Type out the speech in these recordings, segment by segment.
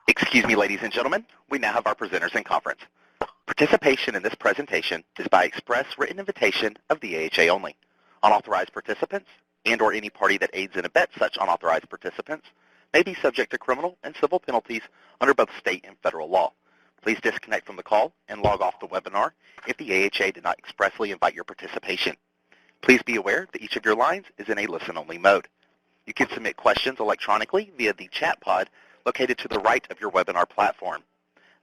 Excuse me, ladies and gentlemen, we now have our presenters in conference. Participation in this presentation is by express written invitation of the AHA only. Unauthorized participants and/or any party that aids and abets such unauthorized participants may be subject to criminal and civil penalties under both state and federal law. Please disconnect from the call and log off the webinar if the AHA did not expressly invite your participation. Please be aware that each of your lines is in a listen-only mode. You can submit questions electronically via the chat pod located to the right of your webinar platform.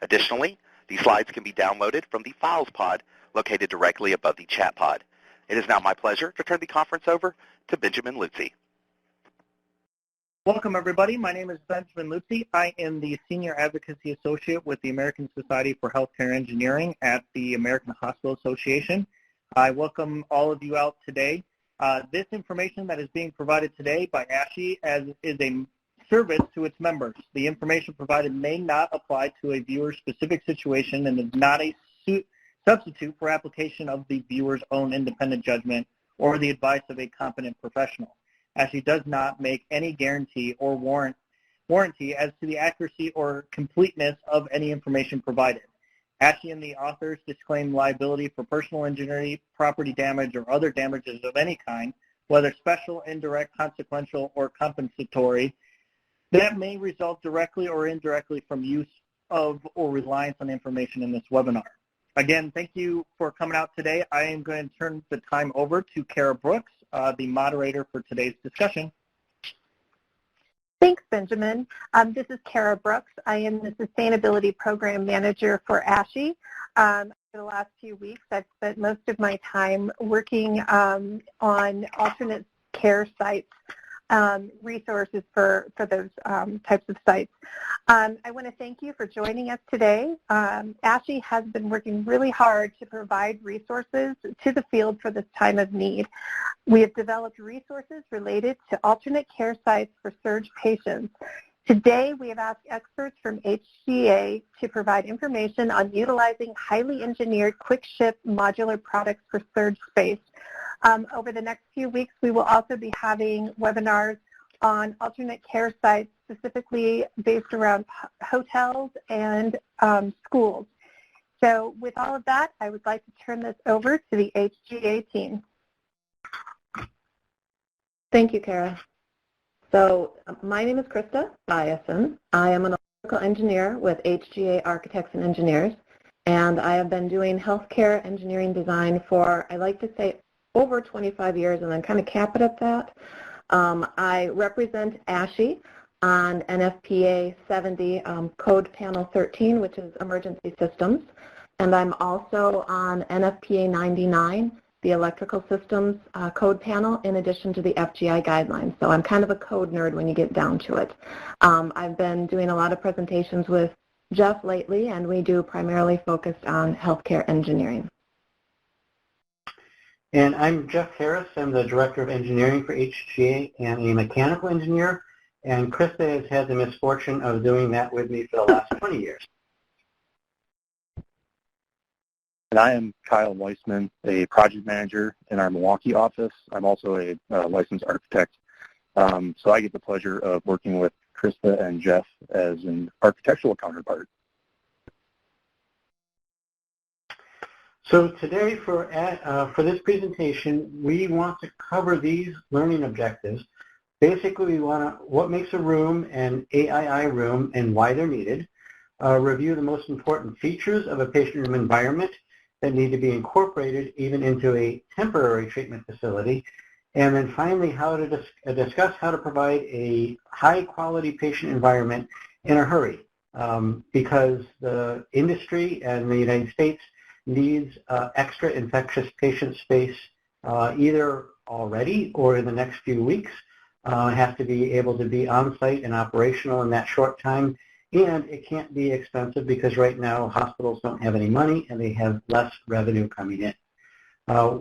Additionally, these slides can be downloaded from the Files pod located directly above the chat pod. It is now my pleasure to turn the conference over to Benjamin Lutzy. Welcome, everybody. My name is Benjamin Lutzy. I am the Senior Advocacy Associate with the American Society for Healthcare Engineering at the American Hospital Association. I welcome all of you out today. This information that is being provided today by ASHI is a service to its members. The information provided may not apply to a viewer's specific situation and is not a substitute for application of the viewer's own independent judgment or the advice of a competent professional. ASHI does not make any guarantee or warranty as to the accuracy or completeness of any information provided. ASHI and the authors disclaim liability for personal injury, property damage, or other damages of any kind, whether special, indirect, consequential, or compensatory, that may result directly or indirectly from use of or reliance on information in this webinar. Again, thank you for coming out today. I am going to turn the time over to Kara Brooks, the moderator for today's discussion. Thanks, Benjamin. This is Kara Brooks. I am the Sustainability Program Manager for ASHI. For the last few weeks, I've spent most of my time working on alternate care sites, resources for those types of sites. I want to thank you for joining us today. ASHI has been working really hard to provide resources to the field for this time of need. We have developed resources related to alternate care sites for surge patients. Today, we have asked experts from HCA to provide information on utilizing highly engineered quick-ship modular products for surge space. Over the next few weeks, we will also be having webinars on alternate care sites, specifically based around hotels and schools. So with all of that, I would like to turn this over to the HCA team. Thank you, Kara. So my name is Krista Biason. I am an electrical engineer with HGA Architects and Engineers, and I have been doing healthcare engineering design for, I like to say, over 25 years, and then kind of cap it at that. I represent ASHI on NFPA 70 Code Panel 13, which is Emergency Systems, and I'm also on NFPA 99, the Electrical Systems Code Panel, in addition to the FGI guidelines. So I'm kind of a code nerd when you get down to it. I've been doing a lot of presentations with Jeff lately, and we do primarily focused on healthcare engineering. And I'm Jeff Harris. I'm the Director of Engineering for HGA and a mechanical engineer. And Krista has had the misfortune of doing that with me for the last 20 years. And I am Kyle Weissman, a project manager in our Milwaukee office. I'm also a licensed architect. So I get the pleasure of working with Krista and Jeff as an architectural counterpart. So today for this presentation, we want to cover these learning objectives. Basically, we want to, what makes a room an AII room and why they're needed, review the most important features of a patient room environment that need to be incorporated even into a temporary treatment facility, and then finally how to discuss how to provide a high-quality patient environment in a hurry, because the industry and the United States needs extra infectious patient space either already or in the next few weeks. Have to be able to be on-site and operational in that short time, and it can't be expensive because right now hospitals don't have any money and they have less revenue coming in.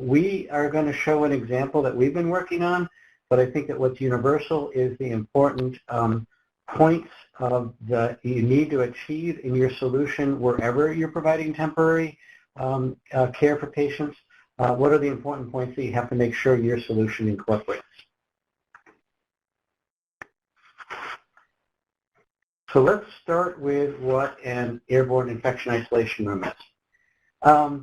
We are going to show an example that we've been working on, but I think that what's universal is the important points of that you need to achieve in your solution wherever you're providing temporary care for patients. What are the important points that you have to make sure your solution incorporates? So let's start with what an airborne infection isolation room is. A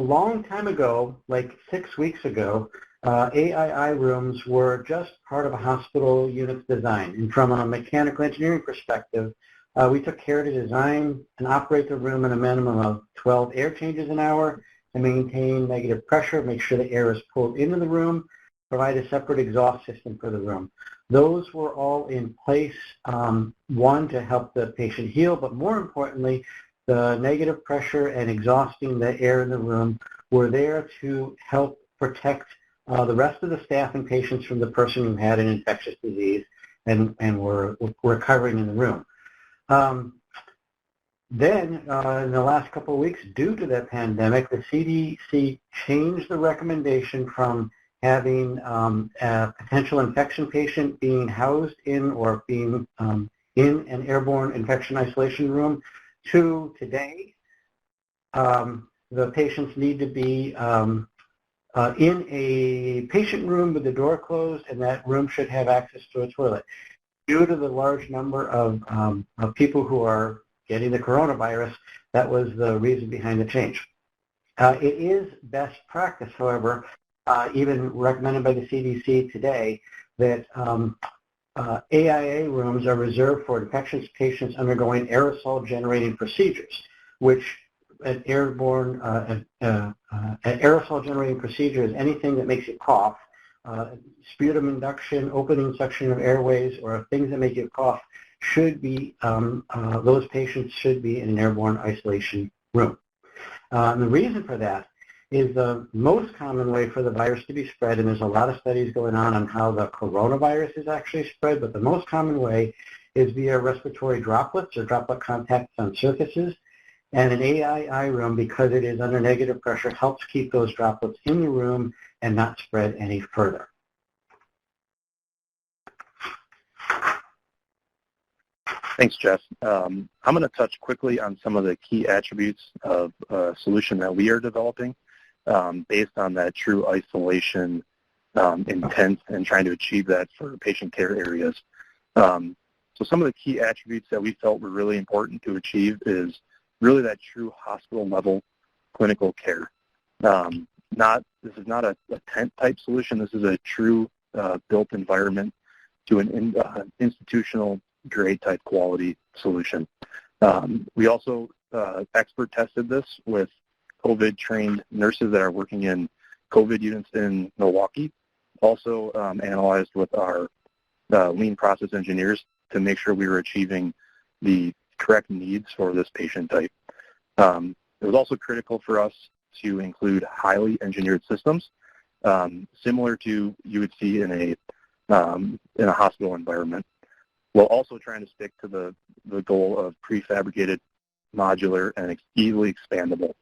long time ago, like 6 weeks ago, AII rooms were just part of a hospital unit's design. And from a mechanical engineering perspective, we took care to design and operate the room at a minimum of 12 air changes an hour to maintain negative pressure, make sure the air is pulled into the room, provide a separate exhaust system for the room. Those were all in place, one, to help the patient heal, but more importantly, the negative pressure and exhausting the air in the room were there to help protect the rest of the staff and patients from the person who had an infectious disease and were recovering in the room. Then, in the last couple of weeks, due to that pandemic, the CDC changed the recommendation from having a potential infection patient being housed in or being in an airborne infection isolation room to today, the patients need to be in a patient room with the door closed, and that room should have access to a toilet. Due to the large number of people who are getting the coronavirus, that was the reason behind the change. It is best practice, however, even recommended by the CDC today, that AIA rooms are reserved for infectious patients undergoing aerosol-generating procedures, which an aerosol-generating procedure is anything that makes you cough. Sputum induction, opening suction of airways, or things that make you cough should be, those patients should be in an airborne isolation room. And the reason for that is the most common way for the virus to be spread, and there's a lot of studies going on how the coronavirus is actually spread, but the most common way is via respiratory droplets or droplet contacts on surfaces. And an AII room, because it is under negative pressure, helps keep those droplets in the room and not spread any further. Thanks, Jeff. I'm going to touch quickly on some of the key attributes of a solution that we are developing based on that true isolation intent and trying to achieve that for patient care areas. So some of the key attributes that we felt were really important to achieve is really that true hospital-level clinical care. This is not a tent-type solution. This is a true built environment to an institutional grade type quality solution. We also expert tested this with COVID trained nurses that are working in COVID units in Milwaukee. Also analyzed with our lean process engineers to make sure we were achieving the correct needs for this patient type. It was also critical for us to include highly engineered systems, similar to you would see in a hospital environment, while also trying to stick to the goal of prefabricated, modular, and easily expandable,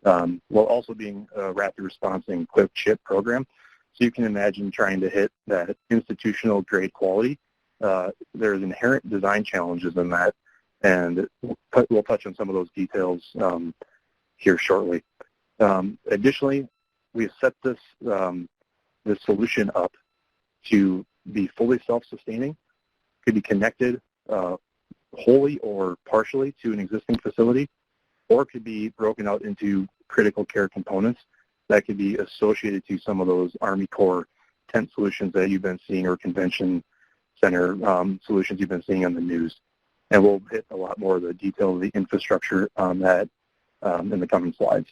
while also being a rapid response and quick chip program. So you can imagine trying to hit that institutional grade quality. There's inherent design challenges in that, and we'll touch on some of those details here shortly. Additionally, we have set this solution up to be fully self-sustaining, could be connected wholly or partially to an existing facility, or could be broken out into critical care components that could be associated to some of those Army Corps tent solutions that you've been seeing, or convention center solutions you've been seeing on the news. And we'll hit a lot more of the detail of the infrastructure on that in the coming slides.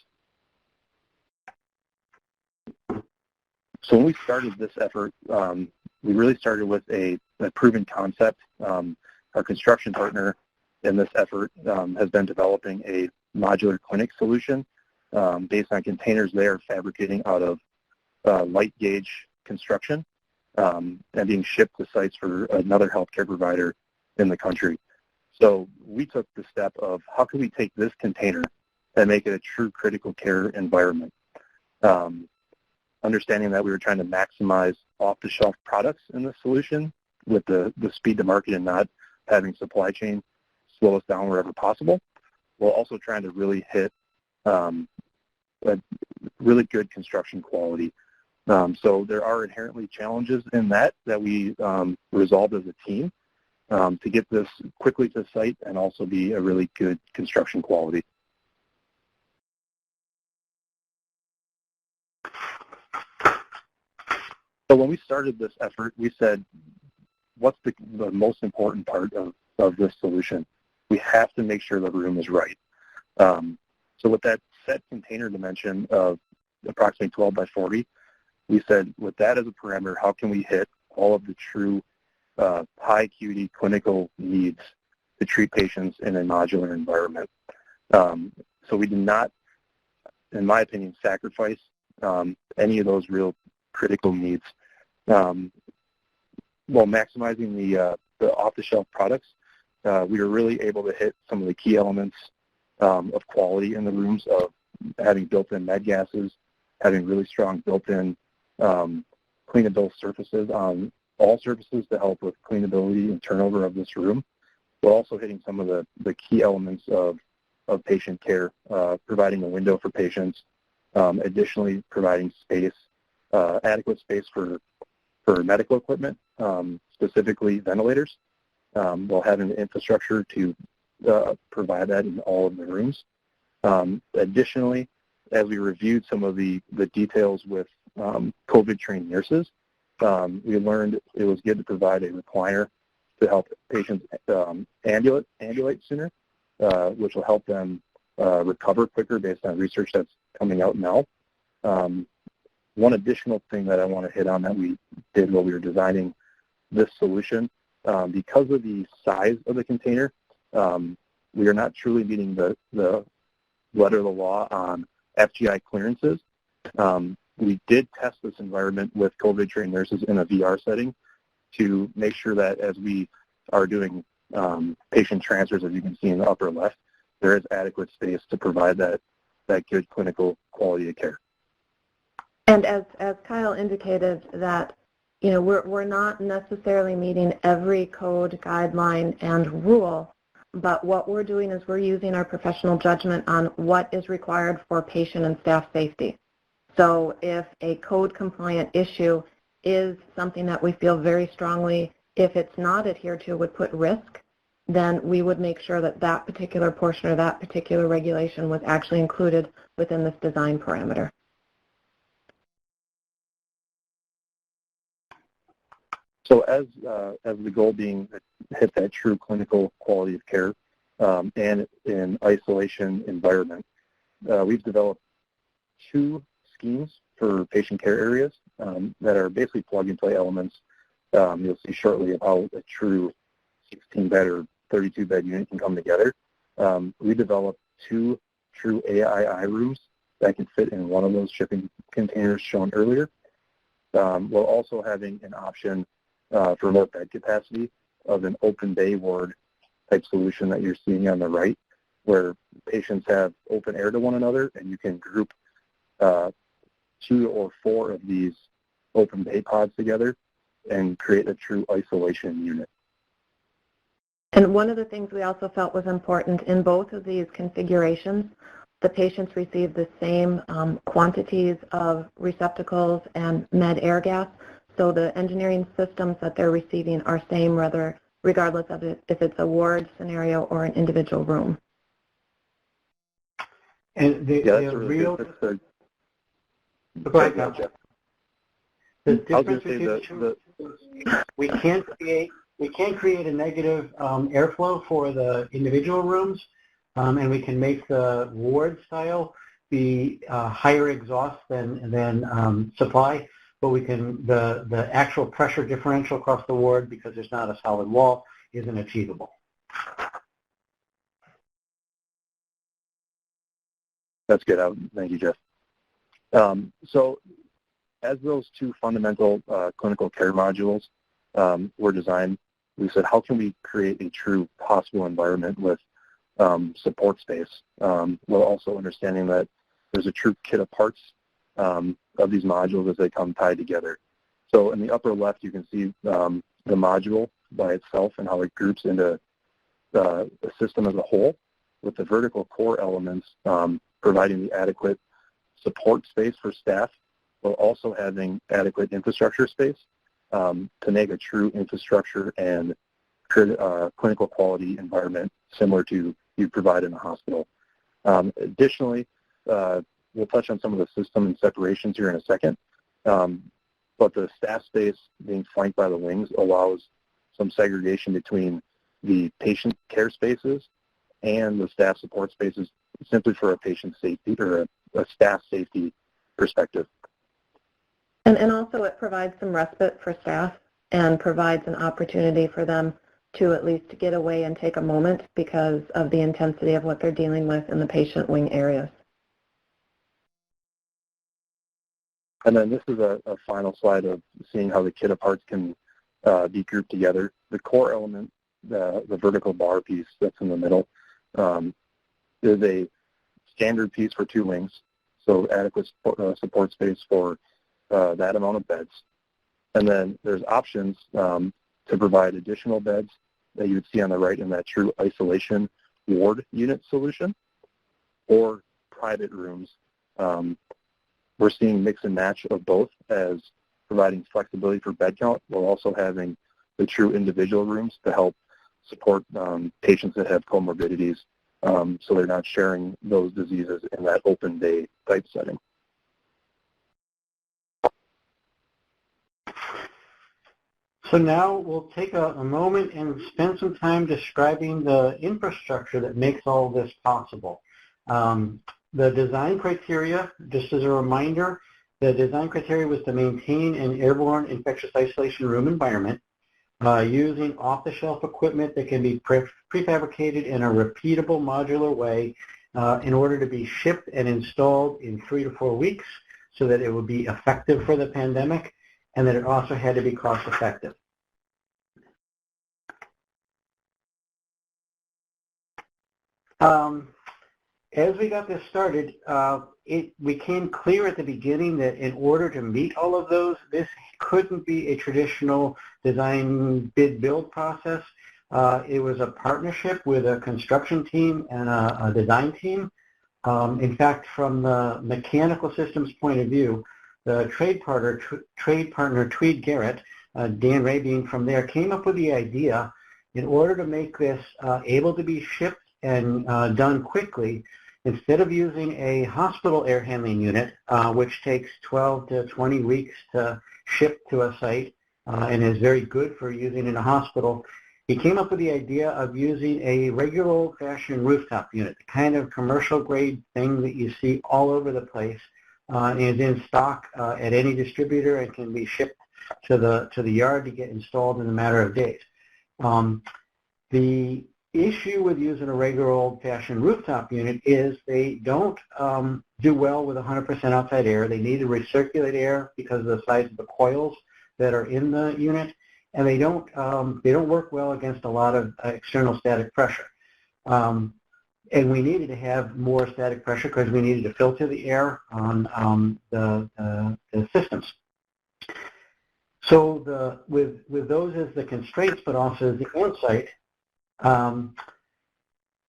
So when we started this effort, we really started with a proven concept. Our construction partner in this effort has been developing a modular clinic solution based on containers they are fabricating out of light gauge construction and being shipped to sites for another healthcare provider in the country. So we took the step of how can we take this container and make it a true critical care environment. Understanding that we were trying to maximize off-the-shelf products in this solution with the speed to market and not having supply chain slow us down wherever possible, while also trying to really hit a really good construction quality. So there are inherently challenges in that we resolved as a team. to get this quickly to site and also be a really good construction quality. So when we started this effort, we said, what's the most important part of this solution? We have to make sure the room is right. So with that set container dimension of approximately 12 by 40, we said, with that as a parameter, how can we hit all of the true high acuity clinical needs to treat patients in a modular environment? So we did not, in my opinion, sacrifice any of those real critical needs. While maximizing the off-the-shelf products, we were really able to hit some of the key elements of quality in the rooms, of having built-in med gases, having really strong built-in cleanable surfaces on all surfaces to help with cleanability and turnover of this room. We're also hitting some of the key elements of patient care, providing a window for patients, additionally providing space, adequate space for medical equipment, specifically ventilators, while having the infrastructure to provide that in all of the rooms. Additionally, as we reviewed some of the details with COVID-trained nurses, we learned it was good to provide a recliner to help patients ambulate sooner, which will help them recover quicker based on research that's coming out now. One additional thing that I want to hit on that we did while we were designing this solution, because of the size of the container, we are not truly meeting the letter of the law on FGI clearances. We did test this environment with COVID-trained nurses in a VR setting to make sure that as we are doing patient transfers, as you can see in the upper left, there is adequate space to provide that good clinical quality of care. And as Kyle indicated, that we're not necessarily meeting every code, guideline, and rule, but what we're doing is we're using our professional judgment on what is required for patient and staff safety. So if a code compliant issue is something that we feel very strongly, if it's not adhered to, would put risk, then we would make sure that that particular portion or that particular regulation was actually included within this design parameter. So as the goal being to hit that true clinical quality of care and in isolation environment, we've developed two schemes for patient care areas that are basically plug-and-play elements. You'll see shortly of how a true 16-bed or 32-bed unit can come together. We developed two true AII rooms that can fit in one of those shipping containers shown earlier, while also having an option for more bed capacity of an open bay ward type solution that you're seeing on the right, where patients have open air to one another, and you can group 2 or 4 of these open bay pods together and create a true isolation unit. And one of the things we also felt was important in both of these configurations, the patients receive the same quantities of receptacles and med air gas, so the engineering systems that they're receiving are same regardless of if it's a ward scenario or an individual room. And the difference between we can't create a negative airflow for the individual rooms, and we can make the ward style be higher exhaust than supply, but we can the actual pressure differential across the ward, because there's not a solid wall, isn't achievable. That's good. Thank you, Jeff. So as those two fundamental clinical care modules were designed, we said, how can we create a true hospital environment with support space, while also understanding that there's a true kit of parts of these modules as they come tied together. So in the upper left, you can see the module by itself and how it groups into the system as a whole, with the vertical core elements providing the adequate support space for staff, while also having adequate infrastructure space to make a true infrastructure and clinical quality environment similar to you provide in a hospital. Additionally, we'll touch on some of the system and separations here in a second, but the staff space being flanked by the wings allows some segregation between the patient care spaces and the staff support spaces simply for a patient safety or a staff safety perspective. And also it provides some respite for staff and provides an opportunity for them to at least get away and take a moment because of the intensity of what they're dealing with in the patient wing areas. And then this is a final slide of seeing how the kit of parts can be grouped together. The core element, the vertical bar piece that's in the middle, is a standard piece for 2 wings, so adequate support space for that amount of beds. And then there's options to provide additional beds that you would see on the right in that true isolation ward unit solution, or private rooms. We're seeing mix and match of both as providing flexibility for bed count while also having the true individual rooms to help support patients that have comorbidities so they're not sharing those diseases in that open day type setting. So now we'll take a moment and spend some time describing the infrastructure that makes all this possible. The design criteria, just as a reminder, the design criteria was to maintain an airborne infectious isolation room environment using off-the-shelf equipment that can be prefabricated in a repeatable modular way in order to be shipped and installed in 3 to 4 weeks so that it would be effective for the pandemic, and that it also had to be cost effective. As we got this started, it became clear at the beginning that in order to meet all of those, this couldn't be a traditional design bid build process. It was a partnership with a construction team and a design team. In fact, from the mechanical systems point of view, the trade partner Tweed Garrett, Dan Rabine from there, came up with the idea in order to make this able to be shipped and done quickly. Instead of using a hospital air handling unit, which takes 12 to 20 weeks to ship to a site and is very good for using in a hospital, he came up with the idea of using a regular old-fashioned rooftop unit, the kind of commercial-grade thing that you see all over the place, and is in stock at any distributor and can be shipped to the yard to get installed in a matter of days. The issue with using a regular old-fashioned rooftop unit is they don't do well with 100% outside air. They need to recirculate air because of the size of the coils that are in the unit, and they don't work well against a lot of external static pressure. And we needed to have more static pressure because we needed to filter the air on the systems. So with those as the constraints, but also as the insight,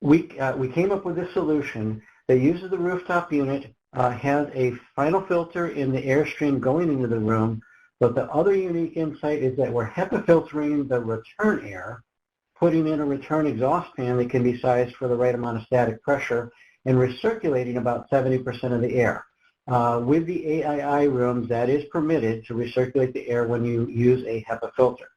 we came up with this solution that uses the rooftop unit, has a final filter in the airstream going into the room, but the other unique insight is that we're HEPA filtering the return air, putting in a return exhaust fan that can be sized for the right amount of static pressure, and recirculating about 70% of the air. With the AII rooms, that is permitted to recirculate the air when you use a HEPA filter.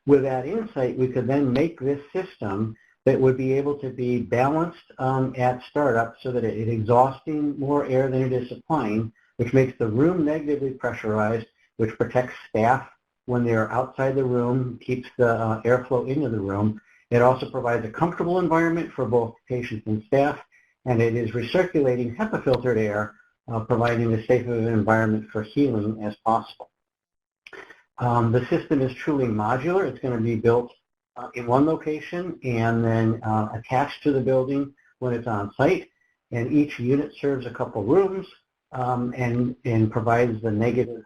With that insight, we could then make this system that would be able to be balanced at startup so that it is exhausting more air than it is supplying, which makes the room negatively pressurized, which protects staff when they're outside the room, keeps the airflow into the room. It also provides a comfortable environment for both patients and staff, and it is recirculating HEPA-filtered air, providing as safe of an environment for healing as possible. The system is truly modular. It's going to be built in one location and then attached to the building when it's on site, and each unit serves a couple rooms and provides the negative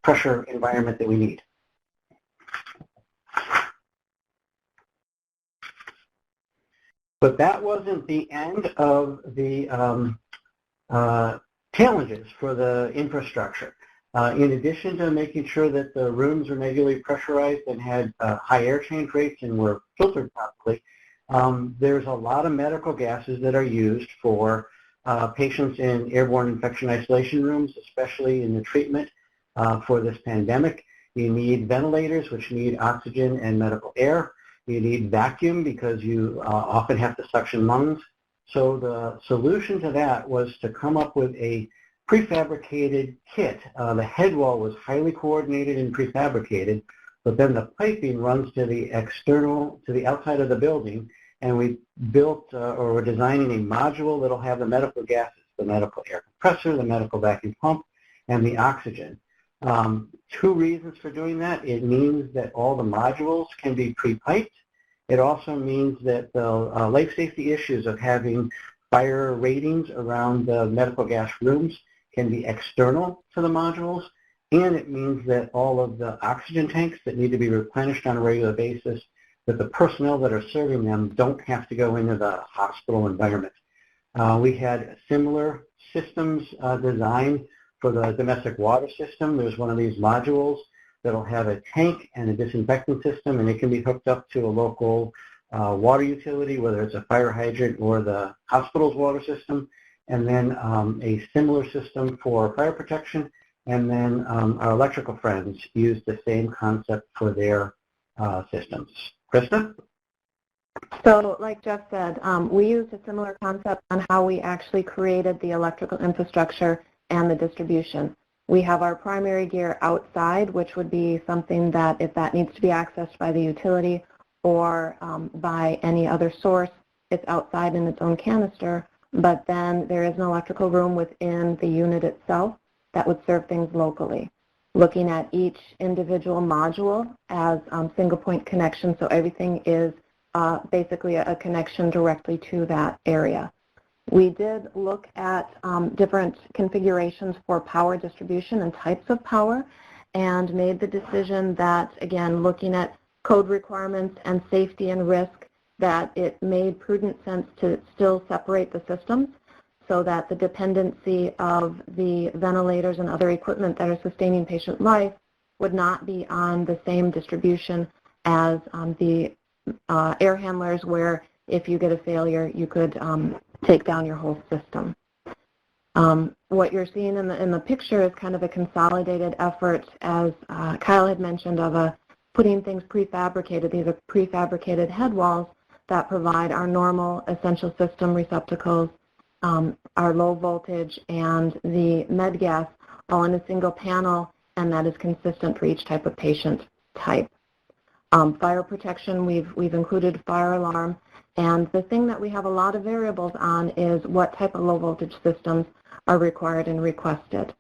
pressure environment that we need. But that wasn't the end of the challenges for the infrastructure. In addition to making sure that the rooms are negatively pressurized and had high air change rates and were filtered properly, there's a lot of medical gases that are used for patients in airborne infection isolation rooms, especially in the treatment for this pandemic. You need ventilators, which need oxygen and medical air. You need vacuum because you often have to suction lungs. So the solution to that was to come up with a prefabricated kit. The head wall was highly coordinated and prefabricated, but then the piping runs to the external, to the outside of the building, and we built or we're designing a module that will have the medical gases, the medical air compressor, the medical vacuum pump, and the oxygen. Two reasons for doing that. It means that all the modules can be pre-piped. It also means that the life safety issues of having fire ratings around the medical gas rooms can be external to the modules, and it means that all of the oxygen tanks that need to be replenished on a regular basis, that the personnel that are serving them don't have to go into the hospital environment. We had similar systems designed for the domestic water system. There's one of these modules that'll have a tank and a disinfectant system, and it can be hooked up to a local water utility, whether it's a fire hydrant or the hospital's water system, and then a similar system for fire protection, and then our electrical friends use the same concept for their systems. Krista? So like Jeff said, we used a similar concept on how we actually created the electrical infrastructure and the distribution. We have our primary gear outside, which would be something that if that needs to be accessed by the utility or by any other source, it's outside in its own canister. But then there is an electrical room within the unit itself that would serve things locally, looking at each individual module as single point connection, so everything is basically a connection directly to that area. We did look at different configurations for power distribution and types of power and made the decision that, again, looking at code requirements and safety and risk, that it made prudent sense to still separate the systems so that the dependency of the ventilators and other equipment that are sustaining patient life would not be on the same distribution as the air handlers, where if you get a failure, you could take down your whole system. What you're seeing in the picture is kind of a consolidated effort, as Kyle had mentioned, of putting things prefabricated. These are prefabricated head walls that provide our normal essential system receptacles, our low voltage, and the med gas all in a single panel, and that is consistent for each type of patient type. Fire protection, we've included fire alarm, and the thing that we have a lot of variables on is what type of low voltage systems are required and requested.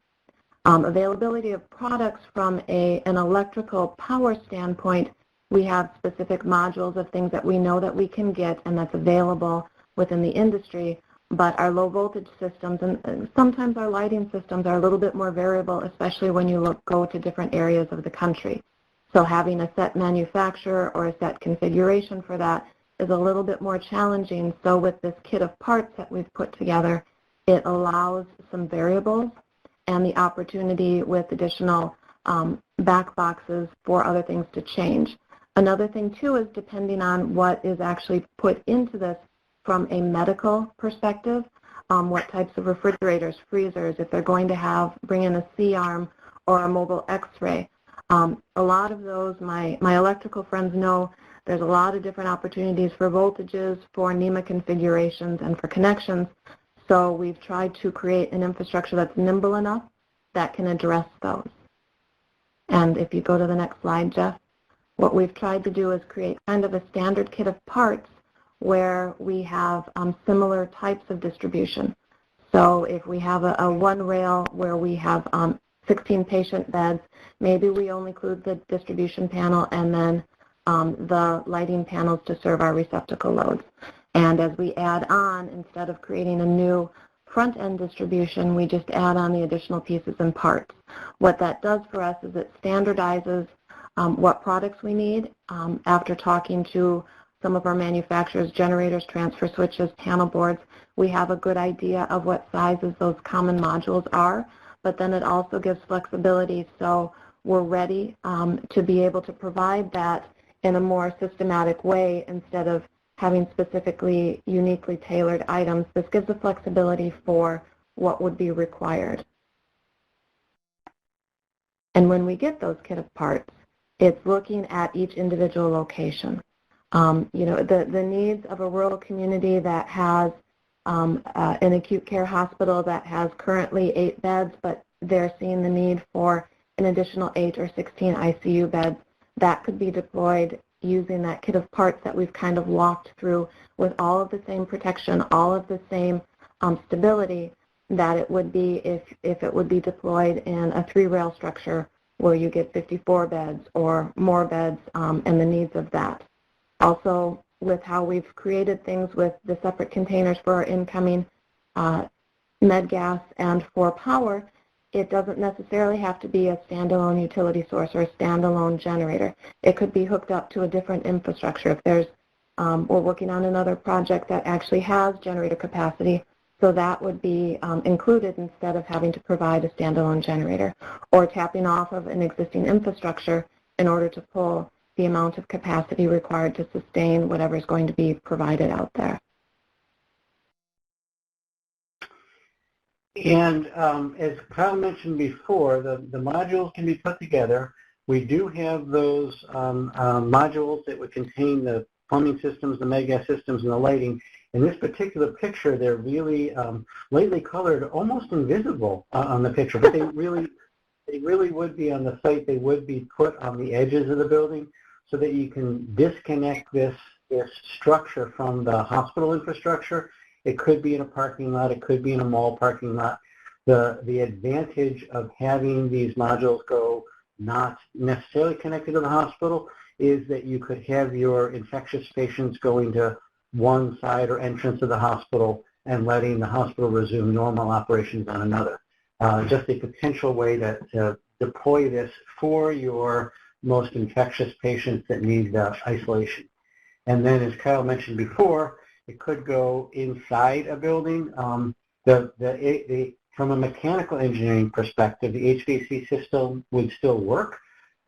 Availability of products from an electrical power standpoint, we have specific modules of things that we know that we can get and that's available within the industry, but our low voltage systems and sometimes our lighting systems are a little bit more variable, especially when you go to different areas of the country. So having a set manufacturer or a set configuration for that is a little bit more challenging. So with this kit of parts that we've put together, it allows some variables and the opportunity with additional back boxes for other things to change. Another thing too is depending on what is actually put into this from a medical perspective, what types of refrigerators, freezers, if they're going to bring in a C-arm or a mobile x-ray. A lot of those, my electrical friends know there's a lot of different opportunities for voltages, for NEMA configurations, and for connections. So we've tried to create an infrastructure that's nimble enough that can address those. And if you go to the next slide, Jeff, what we've tried to do is create kind of a standard kit of parts where we have similar types of distribution. So if we have a one rail where we have 16 patient beds, maybe we only include the distribution panel and then the lighting panels to serve our receptacle loads. And as we add on, instead of creating a new front-end distribution, we just add on the additional pieces and parts. What that does for us is it standardizes what products we need. After talking to some of our manufacturers, generators, transfer switches, panel boards, we have a good idea of what sizes those common modules are. but then it also gives flexibility so we're ready to be able to provide that in a more systematic way instead of having specifically uniquely tailored items. This gives the flexibility for what would be required. And when we get those kit of parts, it's looking at each individual location. The needs of a rural community that has an acute care hospital that has currently 8 beds, but they're seeing the need for an additional 8 or 16 ICU beds, that could be deployed using that kit of parts that we've kind of walked through with all of the same protection, all of the same stability that it would be if it would be deployed in a 3-rail structure where you get 54 beds or more beds and the needs of that. Also, with how we've created things with the separate containers for our incoming med gas and for power, it doesn't necessarily have to be a standalone utility source or a standalone generator. It could be hooked up to a different infrastructure. If there's, we're working on another project that actually has generator capacity, so that would be included instead of having to provide a standalone generator or tapping off of an existing infrastructure in order to pull the amount of capacity required to sustain whatever is going to be provided out there. And as Kyle mentioned before, the modules can be put together. We do have those modules that would contain the plumbing systems, the med gas systems, and the lighting. In this particular picture, they're really lightly colored, almost invisible on the picture, but they really would be on the site. They would be put on the edges of the building so that you can disconnect this structure from the hospital infrastructure. It could be in a parking lot. It could be in a mall parking lot. The advantage of having these modules go not necessarily connected to the hospital is that you could have your infectious patients going to one side or entrance of the hospital and letting the hospital resume normal operations on another. Just a potential way to deploy this for your most infectious patients that need isolation. And then, as Kyle mentioned before, it could go inside a building. From a mechanical engineering perspective, the HVAC system would still work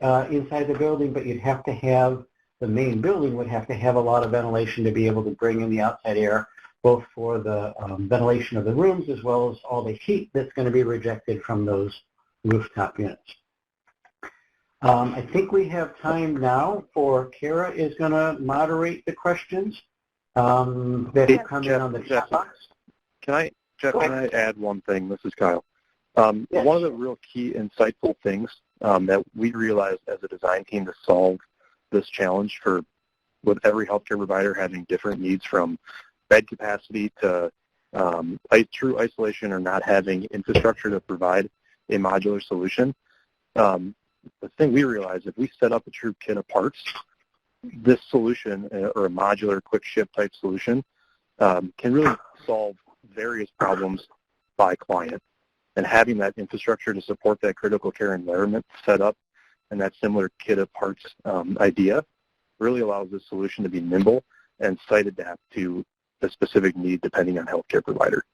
inside the building, but you'd have to have, the main building would have to have a lot of ventilation to be able to bring in the outside air, both for the ventilation of the rooms as well as all the heat that's going to be rejected from those rooftop units. I think we have time now for Kara is going to moderate the questions that have come in on the chat box. Jeff, can I add one thing? This is Kyle. Yes. One of the real key insightful things that we realized as a design team to solve this challenge with every healthcare provider having different needs from bed capacity to true isolation or not having infrastructure to provide a modular solution. The thing we realized, if we set up a true kit of parts, this solution or a modular quick ship type solution can really solve various problems by client. And having that infrastructure to support that critical care environment set up and that similar kit of parts idea really allows this solution to be nimble and site adapt to the specific need depending on healthcare provider.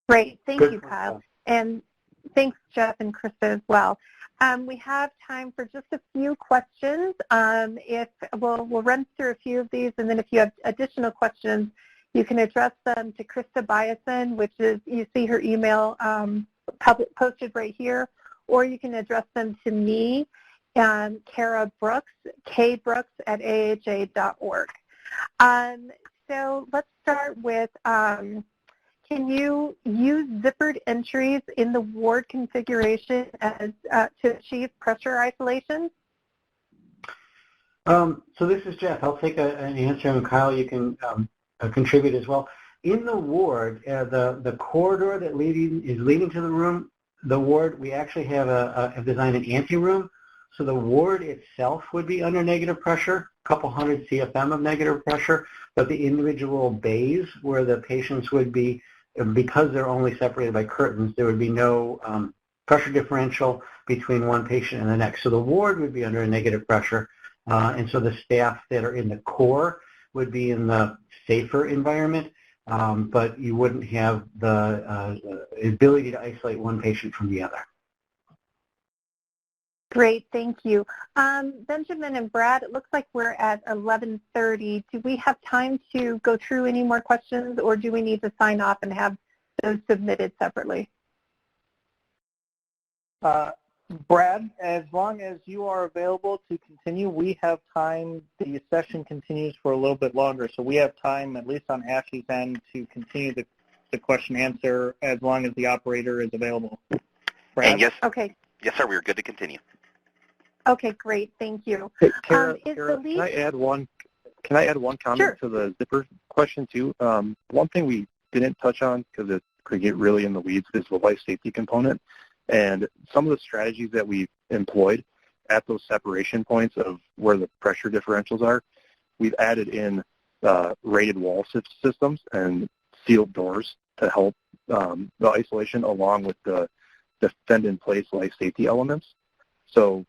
Great. Thank you, Kyle. And thanks, Jeff and Krista, as well. We have time for just a few questions. We'll run through a few of these, and then if you have additional questions, you can address them to Krista Biason, which is, you see her email posted right here, or you can address them to me, Kara Brooks, kbrooks@aha.org. So let's start with, can you use zippered entries in the ward configuration to achieve pressure isolation? So this is Jeff. I'll take an answer, and Kyle, you can contribute as well. In the ward, the corridor that is leading to the ward, we actually have designed an anteroom. So the ward itself would be under negative pressure, a couple hundred CFM of negative pressure, but the individual bays where the patients would be, because they're only separated by curtains, there would be no pressure differential between one patient and the next. So the ward would be under a negative pressure, and so the staff that are in the core would be in the safer environment. but you wouldn't have the ability to isolate one patient from the other. Great, thank you. Benjamin and Brad, it looks like we're at 11:30. Do we have time to go through any more questions, or do we need to sign off and have those submitted separately? Brad, as long as you are available to continue, we have time. The session continues for a little bit longer, so we have time, at least on Ashley's end, to continue the question answer as long as the operator is available. Brad? And yes, Okay. yes, sir, we are good to continue. Okay, great. Thank you. Hey, Kara, Kara, can I add one comment to the zipper question too? One thing we didn't touch on because it could get really in the weeds is the life safety component. And some of the strategies that we've employed at those separation points of where the pressure differentials are, we've added in rated wall systems and sealed doors to help the isolation along with the defend-in-place life safety elements. So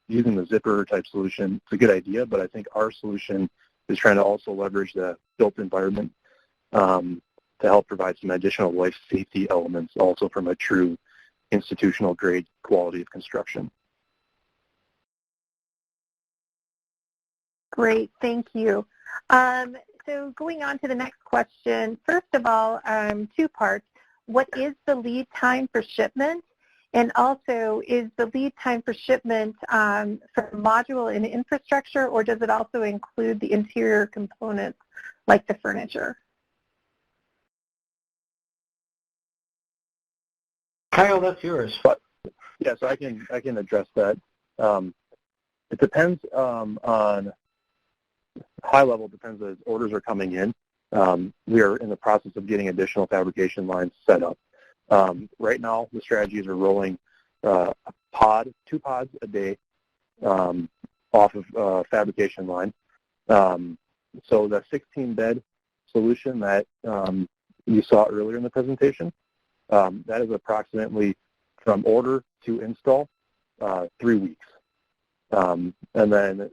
using the zipper type solution, it's a good idea, but I think our solution is trying to also leverage the built environment to help provide some additional life safety elements also from a true institutional grade quality of construction. Great, thank you. So going on to the next question, first of all, 2 parts. What is the lead time for shipment? And also, is the lead time for shipment for module and infrastructure, or does it also include the interior components like the furniture? Kyle, that's yours. Yeah, so I can address that. It depends on high level. Depends as orders are coming in. We are in the process of getting additional fabrication lines set up. Right now, the strategies are rolling 2 pods a day off of fabrication line. So the 16-bed solution that you saw earlier in the presentation, that is approximately from order to install 3 weeks. And then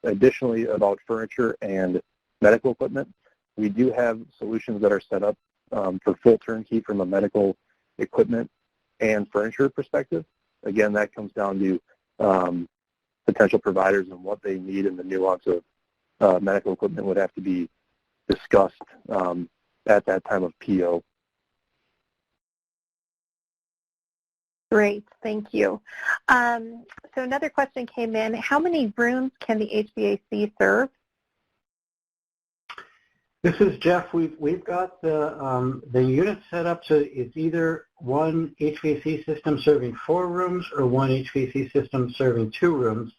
additionally about furniture and medical equipment, we do have solutions that are set up for full turnkey from a medical equipment and furniture perspective. Again, that comes down to potential providers and what they need, and the nuance of medical equipment would have to be discussed at that time of PO. Great, thank you. So another question came in. How many rooms can the HVAC serve? This is Jeff. We've got the unit set up so it's either one HVAC system serving 4 rooms or one HVAC system serving 2 rooms.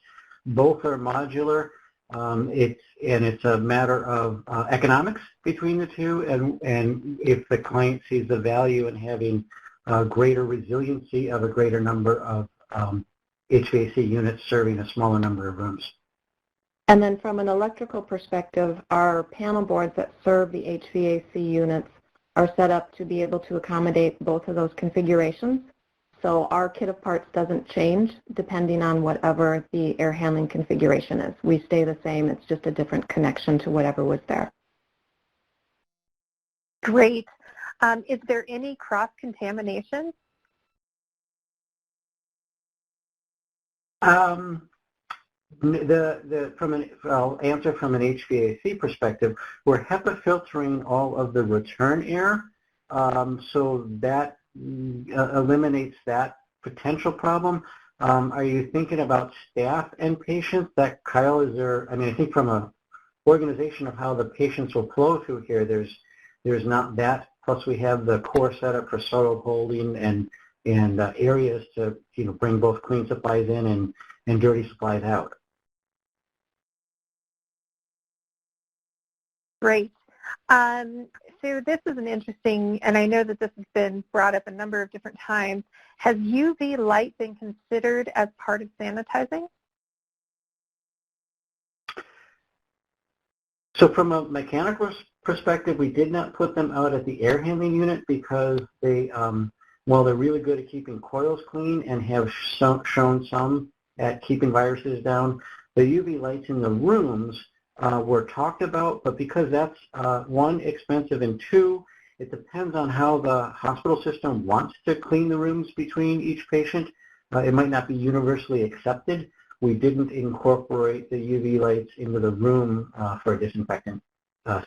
Both are modular. It's a matter of economics between the two, and if the client sees the value in having greater resiliency of a greater number of HVAC units serving a smaller number of rooms. And then from an electrical perspective, our panel boards that serve the HVAC units are set up to be able to accommodate both of those configurations. So our kit of parts doesn't change depending on whatever the air handling configuration is. We stay the same. It's just a different connection to whatever was there. Great. Is there any cross-contamination? I'll answer from an HVAC perspective. We're HEPA filtering all of the return air, so that eliminates that potential problem. Are you thinking about staff and patients? That, Kyle, is there? I mean, I think from a organization of how the patients will flow through here, there's not that. Plus, we have the core setup for soil holding and areas to bring both clean supplies in and dirty supplies out. Great. So this is an interesting, and I know that this has been brought up a number of different times. Has UV light been considered as part of sanitizing? So from a mechanical perspective, we did not put them out at the air handling unit because they, while they're really good at keeping coils clean and have shown some at keeping viruses down, the UV lights in the rooms were talked about, but because that's one, expensive, and two, it depends on how the hospital system wants to clean the rooms between each patient. It might not be universally accepted. We didn't incorporate the UV lights into the room for a disinfectant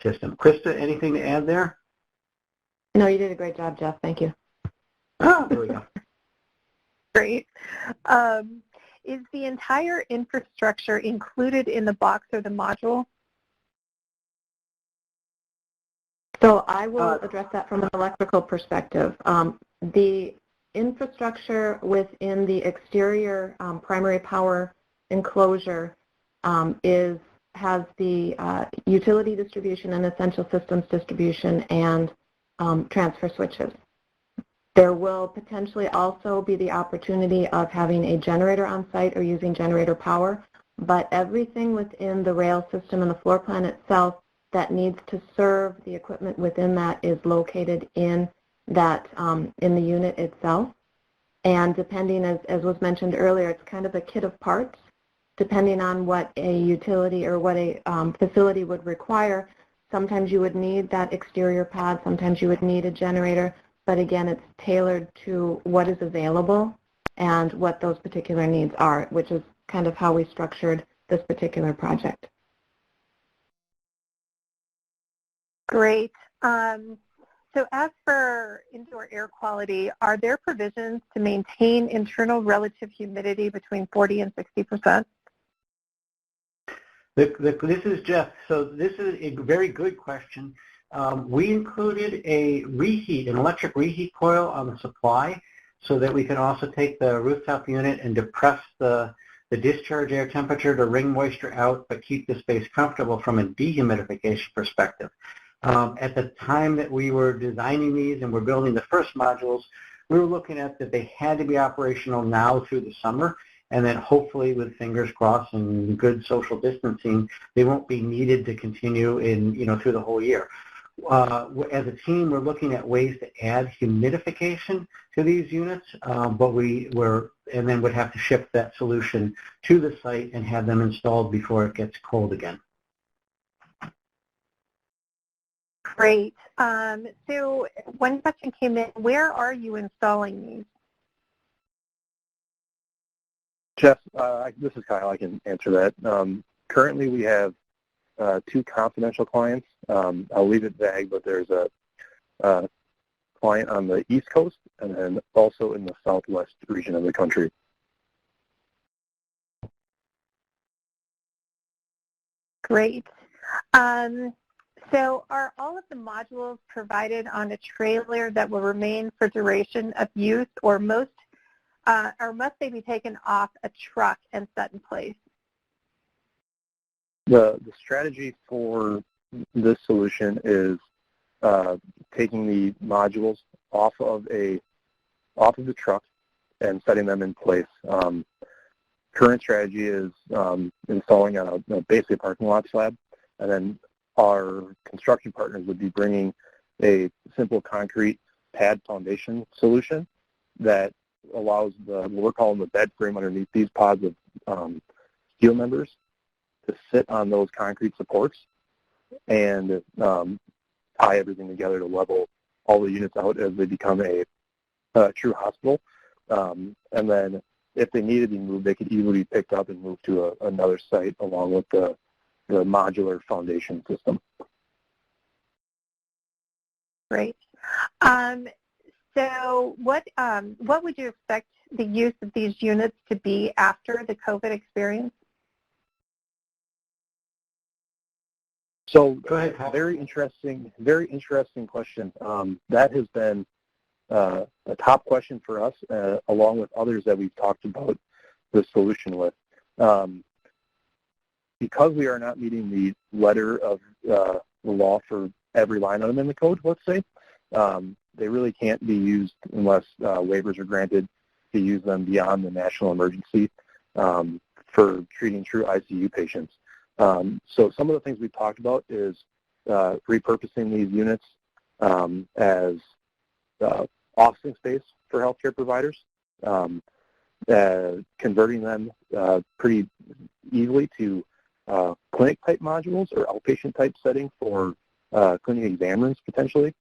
system. Krista, anything to add there? No, you did a great job, Jeff. Thank you. Ah, there we go. Great. Is the entire infrastructure included in the box or the module? So I will address that from an electrical perspective. The infrastructure within the exterior primary power enclosure has the utility distribution and essential systems distribution and transfer switches. There will potentially also be the opportunity of having a generator on site or using generator power, but everything within the rail system and the floor plan itself that needs to serve the equipment within that is located in that in the unit itself. And depending, as was mentioned earlier, it's kind of a kit of parts. Depending on what a utility or what a facility would require, sometimes you would need that exterior pad, sometimes you would need a generator. But again, it's tailored to what is available and what those particular needs are, which is kind of how we structured this particular project. Great. So as for indoor air quality, are there provisions to maintain internal relative humidity between 40 and 60%? This is Jeff. So this is a very good question. We included an electric reheat coil on the supply so that we can also take the rooftop unit and depress the discharge air temperature to wring moisture out but keep the space comfortable from a dehumidification perspective. At the time that we were designing these and we're building the first modules, we were looking at that they had to be operational now through the summer, and then hopefully with fingers crossed and good social distancing, they won't be needed to continue through the whole year. As a team, we're looking at ways to add humidification to these units, but and then would have to ship that solution to the site and have them installed before it gets cold again. Great. So one question came in, where are you installing these? Jeff, this is Kyle. I can answer that. Currently, we have 2 confidential clients. I'll leave it vague, but there's a client on the East Coast and then also in the Southwest region of the country. Great. So are all of the modules provided on a trailer that will remain for duration of use, or must they be taken off a truck and set in place? The strategy for this solution is taking the modules off of the truck and setting them in place. Current strategy is installing on basically a parking lot slab, and then our construction partners would be bringing a simple concrete pad foundation solution that allows what we're calling the bed frame underneath these pods of steel members to sit on those concrete supports and tie everything together to level all the units out as they become a true hospital. And then if they needed to be moved, they could easily be picked up and moved to another site along with the modular foundation system. Great. So what would you expect the use of these units to be after the COVID experience? So, go ahead, Kyle. Very interesting question. That has been a top question for us, along with others that we've talked about the solution with. Because we are not meeting the letter of the law for every line item in the code, let's say, they really can't be used unless waivers are granted to use them beyond the national emergency for treating true ICU patients. So some of the things we've talked about is repurposing these units as office space for healthcare providers, converting them pretty easily to clinic-type modules or outpatient-type setting for clinic exam rooms potentially.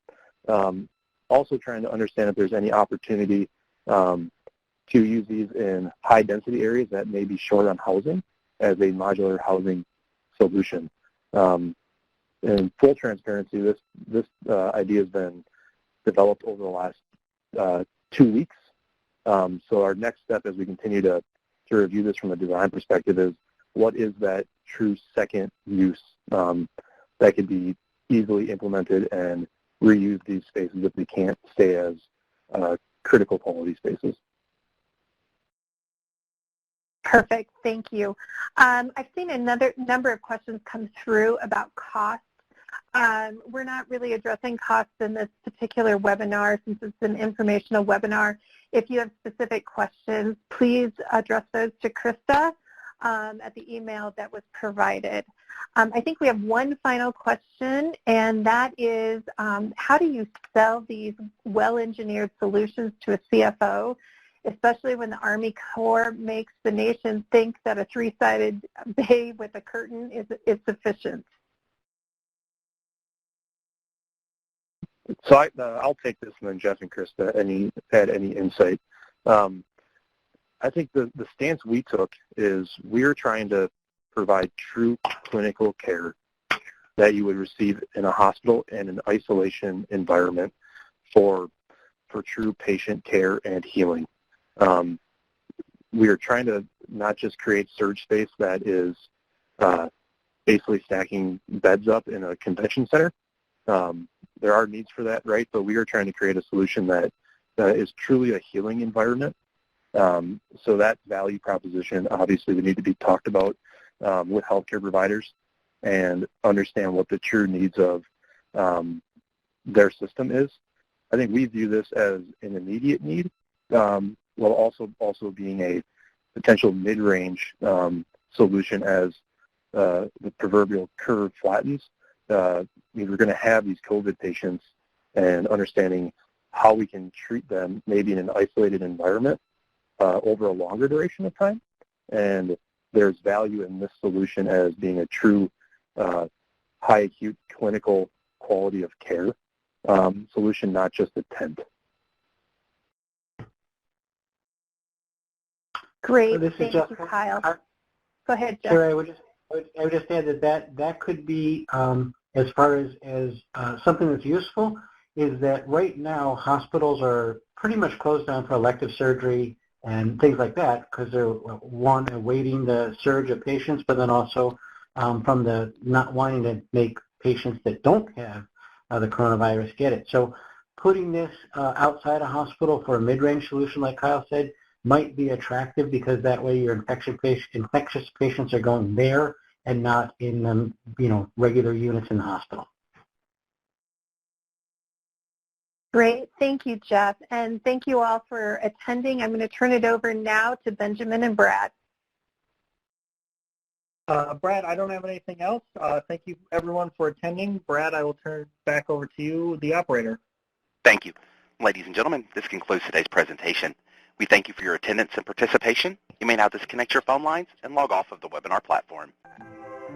Also trying to understand if there's any opportunity to use these in high-density areas that may be short on housing as a modular housing solution. In full transparency, this idea has been developed over the last 2 weeks. So our next step as we continue to review this from a design perspective is what is that true second use that could be easily implemented and reuse these spaces if they can't stay as critical quality spaces. Perfect. Thank you. I've seen another number of questions come through about cost. We're not really addressing costs in this particular webinar since it's an informational webinar. If you have specific questions, please address those to Krista at the email that was provided. I think we have one final question, and that is how do you sell these well-engineered solutions to a CFO, especially when the Army Corps makes the nation think that a three-sided bay with a curtain is sufficient? So I'll take this, and then Jeff and Krista add any insight. I think the stance we took is we're trying to provide true clinical care that you would receive in a hospital and an isolation environment for true patient care and healing. We are trying to not just create surge space that is basically stacking beds up in a convention center. There are needs for that, right? But we are trying to create a solution that is truly a healing environment. So that value proposition obviously would need to be talked about with healthcare providers and understand what the true needs of their system is. I think we view this as an immediate need, while also being a potential mid-range solution as the proverbial curve flattens. We're going to have these COVID patients and understanding how we can treat them maybe in an isolated environment over a longer duration of time. And there's value in this solution as being a true high acute clinical quality of care solution, not just a tent. Great. This Thank is Jeff. you, Kyle. Go ahead, Jeff. Sure, I would just add that could be, as far as something that's useful, is that right now hospitals are pretty much closed down for elective surgery and things like that because they're, one, awaiting the surge of patients, but then also from the not wanting to make patients that don't have the coronavirus get it. So putting this outside a hospital for a mid-range solution, like Kyle said, might be attractive because that way your infectious patients are going there and not in the regular units in the hospital. Great. Thank you, Jeff. And thank you all for attending. I'm going to turn it over now to Benjamin and Brad. Brad, I don't have anything else. Thank you, everyone, for attending. Brad, I will turn it back over to you, the operator. Thank you. Ladies and gentlemen, this concludes today's presentation. We thank you for your attendance and participation. You may now disconnect your phone lines and log off of the webinar platform.